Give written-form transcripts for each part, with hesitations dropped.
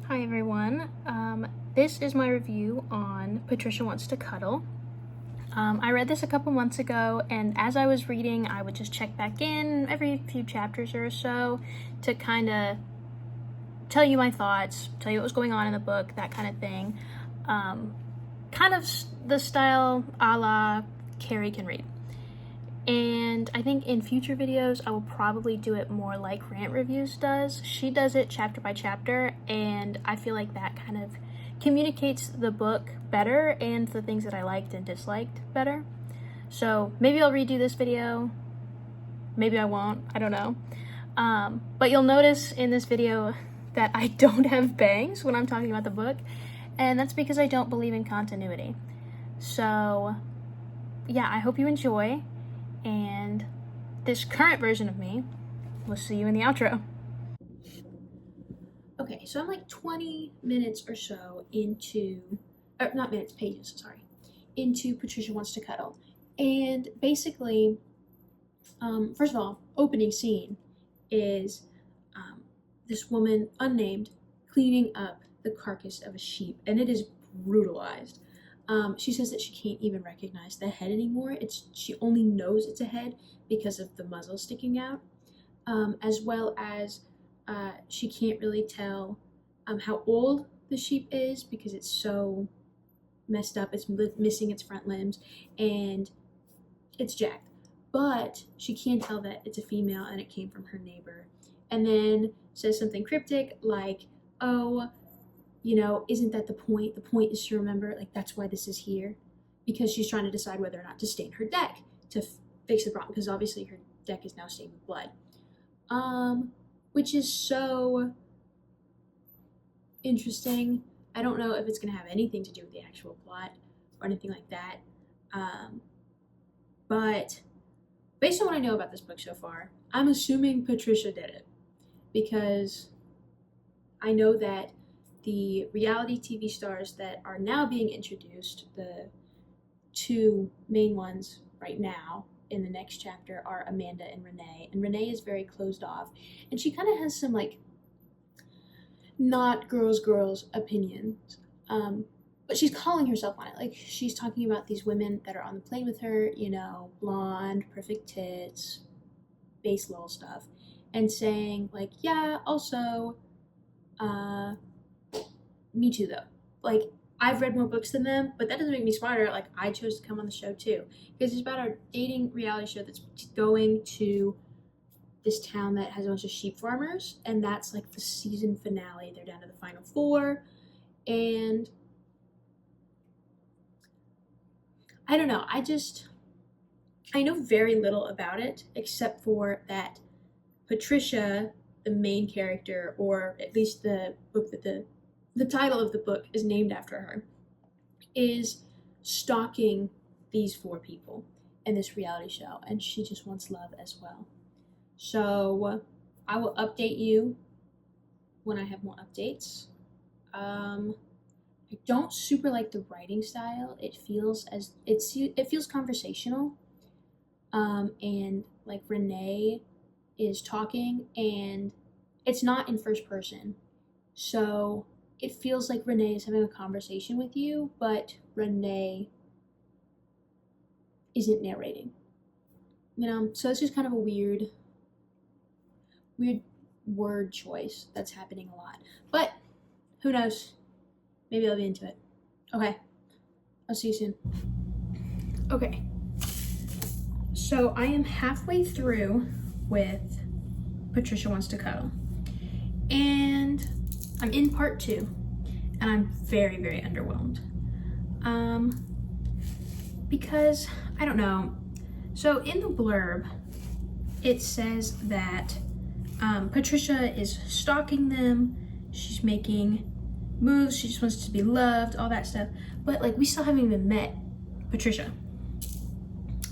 Hi everyone, this is my review on Patricia Wants to Cuddle. I read this a couple months ago, and as I was reading, I would just check back in every few chapters or so to kind of tell you my thoughts, tell you what was going on in the book, that kind of thing. Kind of the style a la Carrie Can Read. And I think in future videos, I will probably do it more like Rant Reviews does. She does it chapter by chapter, and I feel like that kind of communicates the book better and the things that I liked and disliked better. So maybe I'll redo this video, maybe I won't, I don't know. But you'll notice in this video that I don't have bangs when I'm talking about the book, and that's because I don't believe in continuity. So yeah, I hope you enjoy. And this current version of me, we'll see you in the outro. Okay, so I'm like 20 minutes or so into, or not minutes, pages, sorry, into Patricia Wants to Cuddle. And basically, first of all, opening scene is this woman, unnamed, cleaning up the carcass of a sheep, and it is brutalized. She says that she can't even recognize the head anymore. She only knows it's a head because of the muzzle sticking out, as well as she can't really tell how old the sheep is because it's so messed up. It's missing its front limbs and it's jacked. But she can tell that it's a female and it came from her neighbor. And then says something cryptic like, oh, you know, isn't that the point? The point is to remember, like, that's why this is here. Because she's trying to decide whether or not to stain her deck to fix the problem. Because obviously her deck is now stained with blood. Which is so interesting. I don't know if it's going to have anything to do with the actual plot or anything like that. But based on what I know about this book so far, I'm assuming Patricia did it. Because I know that the reality TV stars that are now being introduced, the two main ones right now in the next chapter are Amanda and Renee. And Renee is very closed off. And she kind of has some, like, not girls opinions. But she's calling herself on it. Like, she's talking about these women that are on the plane with her, you know, blonde, perfect tits, base lol stuff. And saying, like, yeah, also, me too, though. Like, I've read more books than them, but that doesn't make me smarter. Like, I chose to come on the show too, because it's about our dating reality show that's going to this town that has a bunch of sheep farmers, and that's like the season finale. They're down to the final 4, and I don't know. I know very little about it, except for that Patricia, the main character, or at least the book that the title of the book is named after her, is stalking these 4 people in this reality show, and she just wants love as well. So I will update you when I have more updates. I don't super like the writing style. It feels conversational, and like Renee is talking, and it's not in first person, so it feels like Renee is having a conversation with you, but Renee isn't narrating. You know, so it's just kind of a weird word choice that's happening a lot. But who knows? Maybe I'll be into it. Okay. I'll see you soon. Okay. So I am halfway through with Patricia Wants to Cuddle. And I'm in part 2, and I'm very, very underwhelmed. Because, I don't know. So in the blurb, it says that Patricia is stalking them. She's making moves. She just wants to be loved, all that stuff. But, like, we still haven't even met Patricia.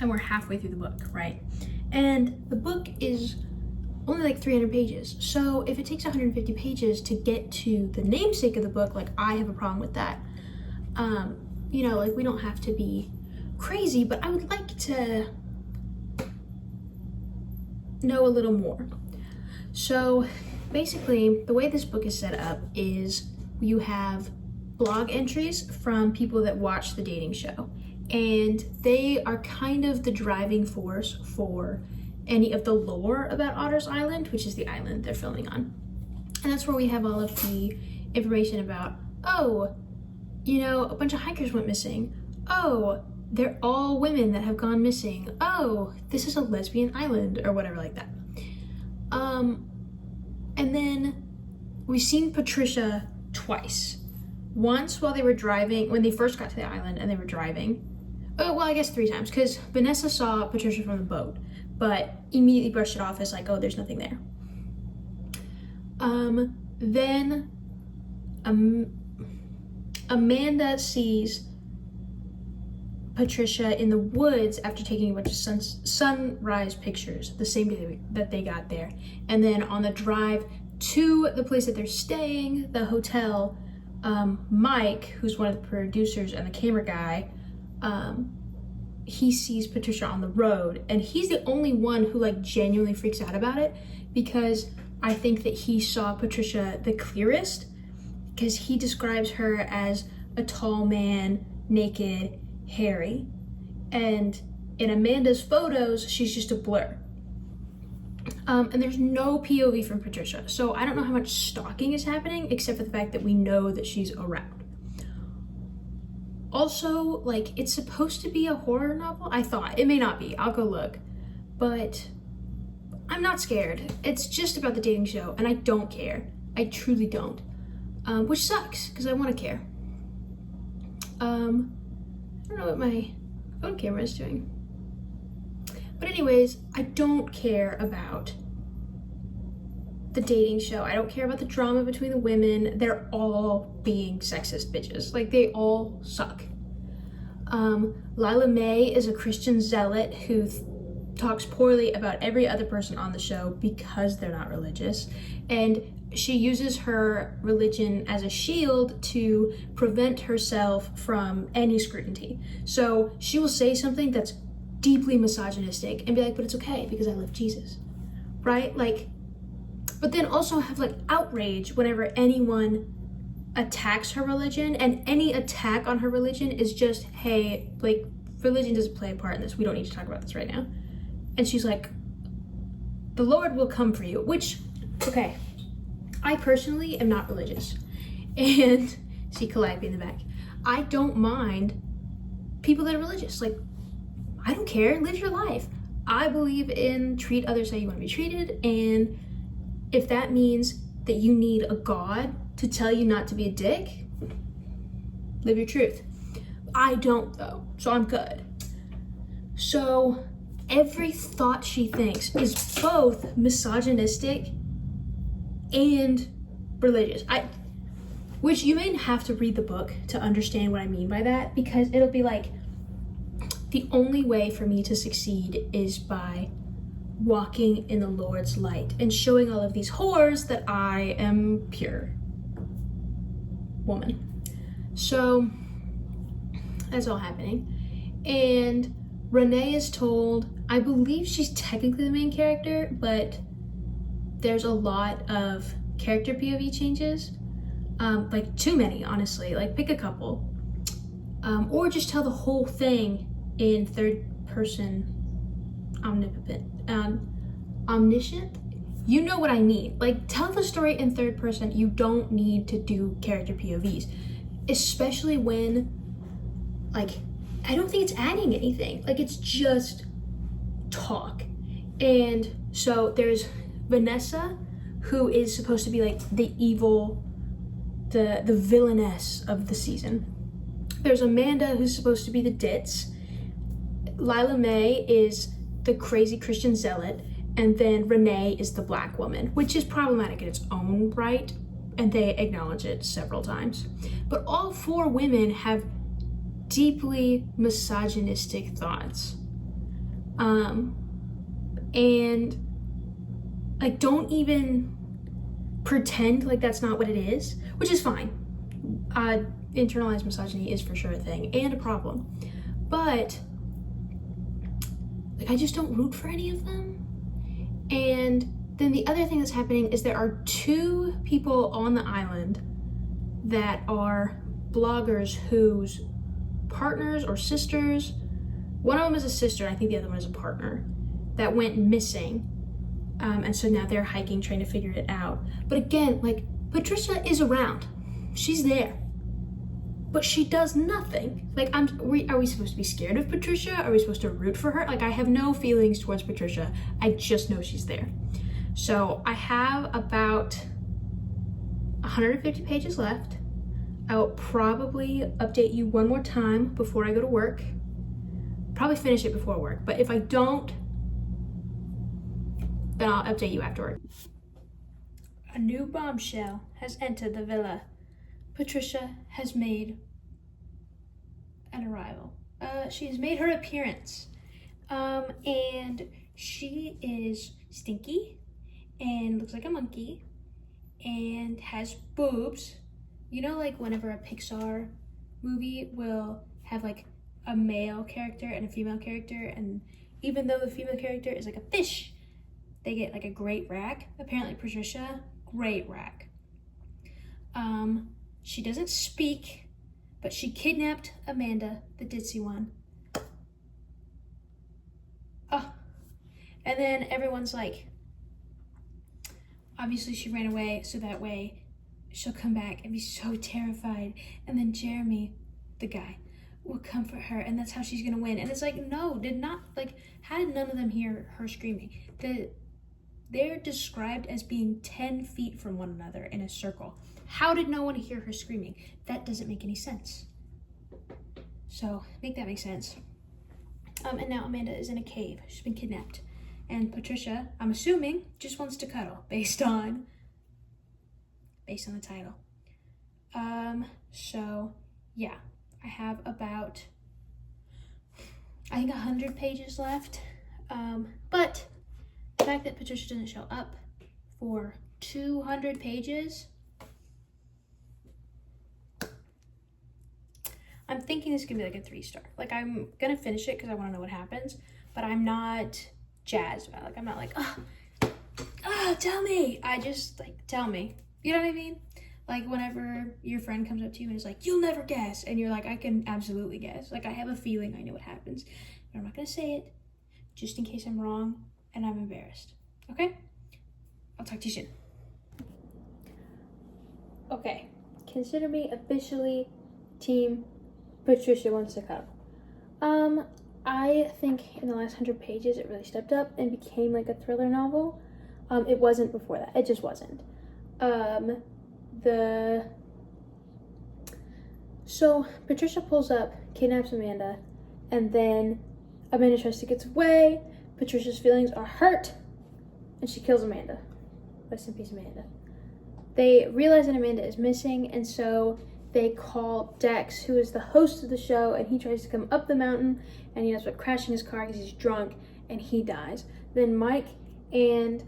And we're halfway through the book, right? And the book is only like 300 pages. So if it takes 150 pages to get to the namesake of the book, like, I have a problem with that. You know, like, we don't have to be crazy, but I would like to know a little more. So basically, the way this book is set up is you have blog entries from people that watch the dating show, and they are kind of the driving force for any of the lore about Otter's Island, which is the island they're filming on. And that's where we have all of the information about, oh, you know, a bunch of hikers went missing. Oh, they're all women that have gone missing. Oh, this is a lesbian island, or whatever like that. And then we've seen Patricia twice. Once while they were driving, when they first got to the island and they were driving. Oh, well, I guess 3 times, because Vanessa saw Patricia from the boat, but immediately brushed it off as like, oh, there's nothing there. Then Amanda sees Patricia in the woods after taking a bunch of sunrise pictures the same day that they got there. And then on the drive to the place that they're staying, the hotel, Mike, who's one of the producers and the camera guy, he sees Patricia on the road, and he's the only one who like genuinely freaks out about it, because I think that he saw Patricia the clearest, because he describes her as a tall man, naked, hairy, and in Amanda's photos she's just a blur. And there's no POV from Patricia, so I don't know how much stalking is happening except for the fact that we know that she's around. Also, like, it's supposed to be a horror novel. I thought it may not be, I'll go look, but I'm not scared. It's just about the dating show, and I don't care. I truly don't, which sucks because I want to care. I don't know what my phone camera is doing. But anyways, I don't care about the dating show. I don't care about the drama between the women. They're all being sexist bitches. Like, they all suck. Lila May is a Christian zealot who talks poorly about every other person on the show because they're not religious. And she uses her religion as a shield to prevent herself from any scrutiny. So she will say something that's deeply misogynistic and be like, but it's okay because I love Jesus, right? Like, but then also have like outrage whenever anyone attacks her religion, and any attack on her religion is just, hey, like, religion doesn't play a part in this. We don't need to talk about this right now. And she's like, the Lord will come for you, which, okay, I personally am not religious. And see Calliope in the back. I don't mind people that are religious. Like, I don't care, live your life. I believe in treat others how you want to be treated, and if that means that you need a God to tell you not to be a dick, live your truth. I don't though, so I'm good. So every thought she thinks is both misogynistic and religious. Which you may have to read the book to understand what I mean by that, because it'll be like, the only way for me to succeed is by walking in the Lord's light and showing all of these whores that I am pure woman. So that's all happening. And Renee is told, I believe she's technically the main character, but there's a lot of character POV changes. Like too many, honestly. Like, pick a couple. Or just tell the whole thing in third person omniscient. You know what I mean. Like, tell the story in third person. You don't need to do character POVs, especially when, like, I don't think it's adding anything. Like, it's just talk. And so there's Vanessa, who is supposed to be like the evil, the villainess of the season. There's Amanda, who's supposed to be the ditz. Lila May is the crazy Christian zealot, and then Renee is the black woman, which is problematic in its own right, and they acknowledge it several times. But all 4 women have deeply misogynistic thoughts. And like, don't even pretend like that's not what it is, which is fine. Internalized misogyny is for sure a thing and a problem, but like, I just don't root for any of them. And then the other thing that's happening is there are 2 people on the island that are bloggers whose partners or sisters, one of them is a sister, and I think the other one is a partner, that went missing. And so now they're hiking, trying to figure it out. But again, like, Patricia is around. She's there. But she does nothing. Like, are we supposed to be scared of Patricia? Are we supposed to root for her? Like, I have no feelings towards Patricia. I just know she's there. So I have about 150 pages left. I will probably update you one more time before I go to work. Probably finish it before work. But if I don't, then I'll update you afterward. A new bombshell has entered the villa. Patricia has made an arrival. She has made her appearance. And she is stinky and looks like a monkey and has boobs. You know, like whenever a Pixar movie will have like a male character and a female character, and even though the female character is like a fish, they get like a great rack. Apparently Patricia, great rack. She doesn't speak, but she kidnapped Amanda, the ditzy one. Oh, and then everyone's like, obviously she ran away so that way she'll come back and be so terrified. And then Jeremy, the guy, will comfort her, and that's how she's gonna win. And it's like, no, how did none of them hear her screaming? They're described as being 10 feet from one another in a circle. How did no one hear her screaming? That doesn't make any sense. So make that make sense. And now Amanda is in a cave. She's been kidnapped. And Patricia, I'm assuming, just wants to cuddle based on the title. So yeah, I have about, I think 100 pages left. But the fact that Patricia doesn't show up for 200 pages, I'm thinking this is gonna be like a 3-star. Like, I'm gonna finish it because I want to know what happens, but I'm not jazzed about it. Like, I'm not like, tell me. I just like, tell me. You know what I mean? Like, whenever your friend comes up to you and is like, you'll never guess, and you're like, I can absolutely guess. Like, I have a feeling I know what happens, but I'm not gonna say it just in case I'm wrong and I'm embarrassed. Okay? I'll talk to you soon. Okay, consider me officially team Patricia wants to cuddle. I think in the last 100 pages it really stepped up and became like a thriller novel. It wasn't before that. It just wasn't. So Patricia pulls up, kidnaps Amanda, and then Amanda tries to get away. Patricia's feelings are hurt, and she kills Amanda. Rest in peace, Amanda. They realize that Amanda is missing, and so they call Dex, who is the host of the show, and he tries to come up the mountain, and he ends up crashing his car because he's drunk, and he dies. Then Mike, the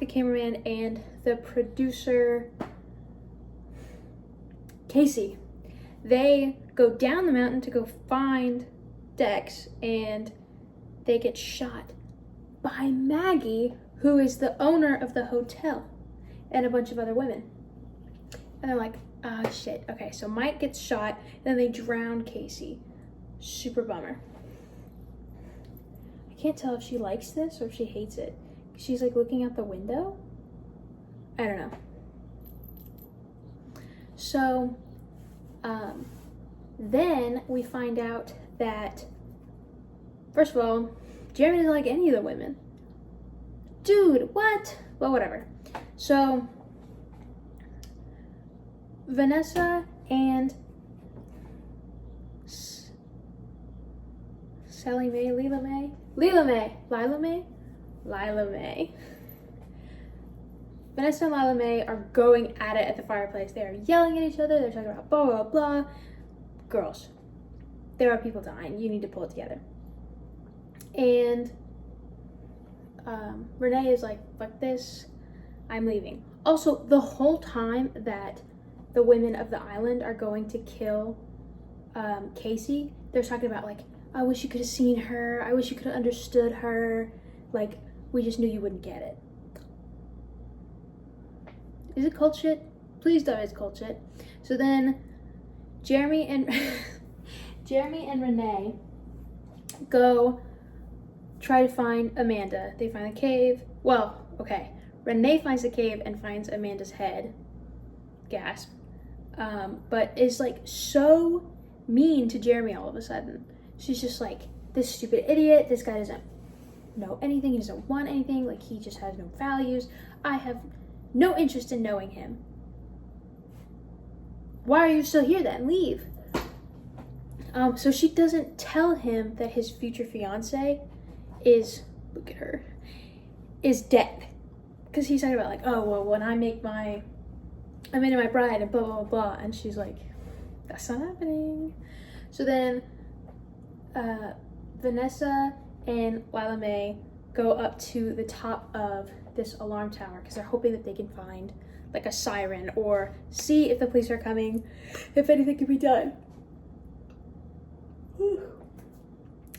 cameraman, and the producer, Casey, they go down the mountain to go find Dex, and they get shot by Maggie, who is the owner of the hotel, and a bunch of other women. And they're like, shit. Okay, so Mike gets shot, and then they drown Casey. Super bummer. I can't tell if she likes this or if she hates it. She's like looking out the window. I don't know. So, then we find out that, first of all, Jeremy doesn't like any of the women. Dude, what? Well, whatever. So, Vanessa and Lila Mae. Vanessa and Lila Mae are going at it at the fireplace. They are yelling at each other. They're talking about blah, blah, blah. Girls, there are people dying. You need to pull it together. And Renee is like, fuck this. I'm leaving. Also, the whole time that the women of the island are going to kill Casey, they're talking about like, I wish you could have seen her. I wish you could have understood her. Like, we just knew you wouldn't get it. Is it cult shit? Please don't ice cold shit. So then Jeremy and Renee go try to find Amanda. They find a cave. Well, okay. Renee finds the cave and finds Amanda's head. Gasp. But is like so mean to Jeremy all of a sudden. She's just like, this stupid idiot, this guy doesn't know anything, he doesn't want anything, like he just has no values. I have no interest in knowing him. Why are you still here then? Leave. So she doesn't tell him that his future fiance is, look at her, is dead. Because he's talking about like, oh, well, when I'm into my bride and blah, blah, blah, blah. And she's like, that's not happening. So then Vanessa and Lila Mae go up to the top of this alarm tower because they're hoping that they can find like a siren or see if the police are coming, if anything can be done.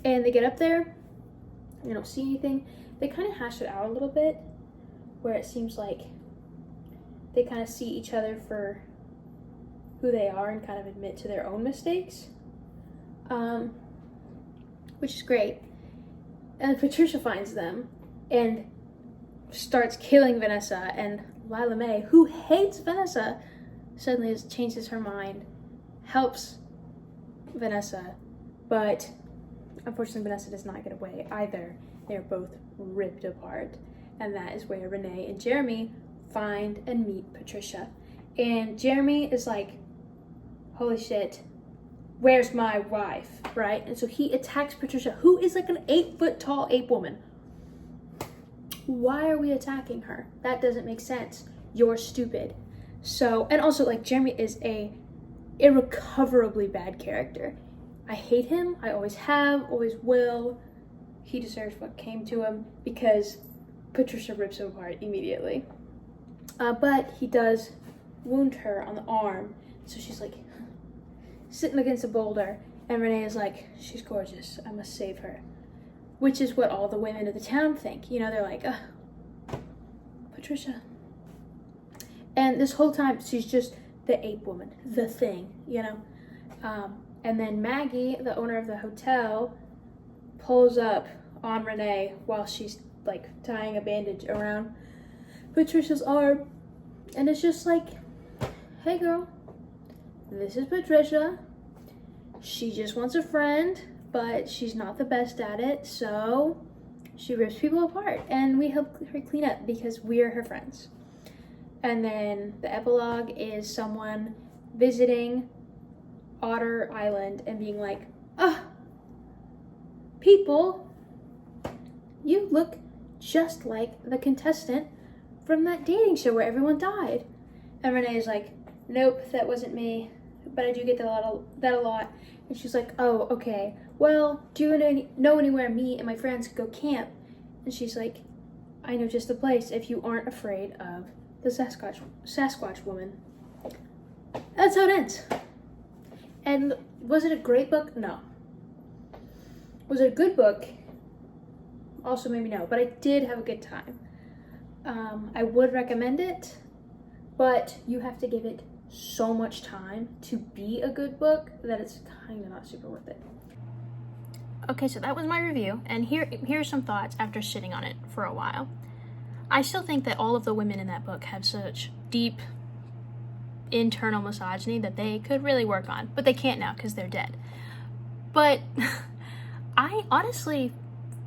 And they get up there, they don't see anything. They kind of hash it out a little bit where it seems like they kind of see each other for who they are and kind of admit to their own mistakes, which is great. And Patricia finds them and starts killing Vanessa, and Lila Mae, who hates Vanessa, suddenly changes her mind, helps Vanessa, but unfortunately Vanessa does not get away either. They're both ripped apart, and that is where Renee and Jeremy find and meet Patricia. And Jeremy is like, holy shit, where's my wife, right? And so he attacks Patricia, who is like an 8-foot tall ape woman. Why are we attacking her? That doesn't make sense. You're stupid. So, and also like Jeremy is a irrecoverably bad character. I hate him. I always have, always will. He deserves what came to him because Patricia rips him apart immediately. But he does wound her on the arm. So she's like sitting against a boulder, and Renee is like, she's gorgeous, I must save her. Which is what all the women of the town think. You know, they're like, Patricia. And this whole time, she's just the ape woman, the thing, you know. And then Maggie, the owner of the hotel, pulls up on Renee while she's like tying a bandage around Patricia's arm. And it's just like, hey girl, this is Patricia. She just wants a friend, but she's not the best at it, so she rips people apart, and we help her clean up because we're her friends. And then the epilogue is someone visiting Otter Island and being like, people, you look just like the contestant from that dating show where everyone died. And Renee's like, nope, that wasn't me, but I do get that a lot. And she's like, oh, okay. Well, do you know anywhere me and my friends could go camp? And she's like, I know just the place if you aren't afraid of the Sasquatch woman. That's how it ends. And was it a great book? No. Was it a good book? Also maybe no, but I did have a good time. I would recommend it, but you have to give it so much time to be a good book that it's kind of not super worth it. Okay, so that was my review, and here's some thoughts after sitting on it for a while. I still think that all of the women in that book have such deep internal misogyny that they could really work on, but they can't now because they're dead. But I honestly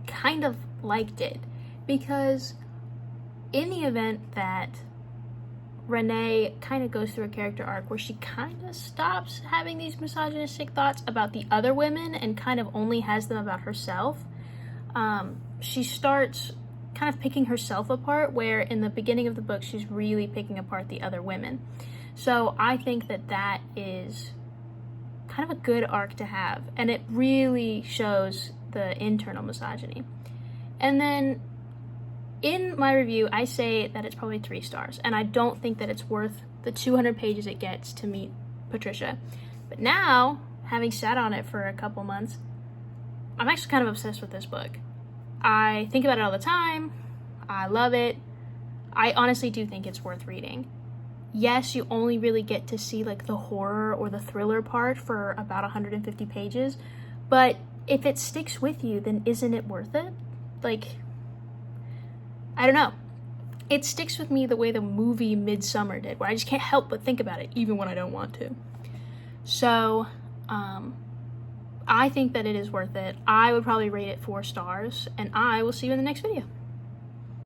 kind of liked it because in the event that Renee kind of goes through a character arc where she kind of stops having these misogynistic thoughts about the other women and kind of only has them about herself, she starts kind of picking herself apart, where in the beginning of the book she's really picking apart the other women. So I think that is kind of a good arc to have, and it really shows the internal misogyny. And then in my review, I say that it's probably 3 stars, and I don't think that it's worth the 200 pages it gets to meet Patricia. But now, having sat on it for a couple months, I'm actually kind of obsessed with this book. I think about it all the time. I love it. I honestly do think it's worth reading. yes, you only really get to see like the horror or the thriller part for about 150 pages, but if it sticks with you, then isn't it worth it? Like, I don't know. It sticks with me the way the movie Midsummer did, where I just can't help but think about it, even when I don't want to. So, I think that it is worth it. I would probably rate it 4 stars, and I will see you in the next video.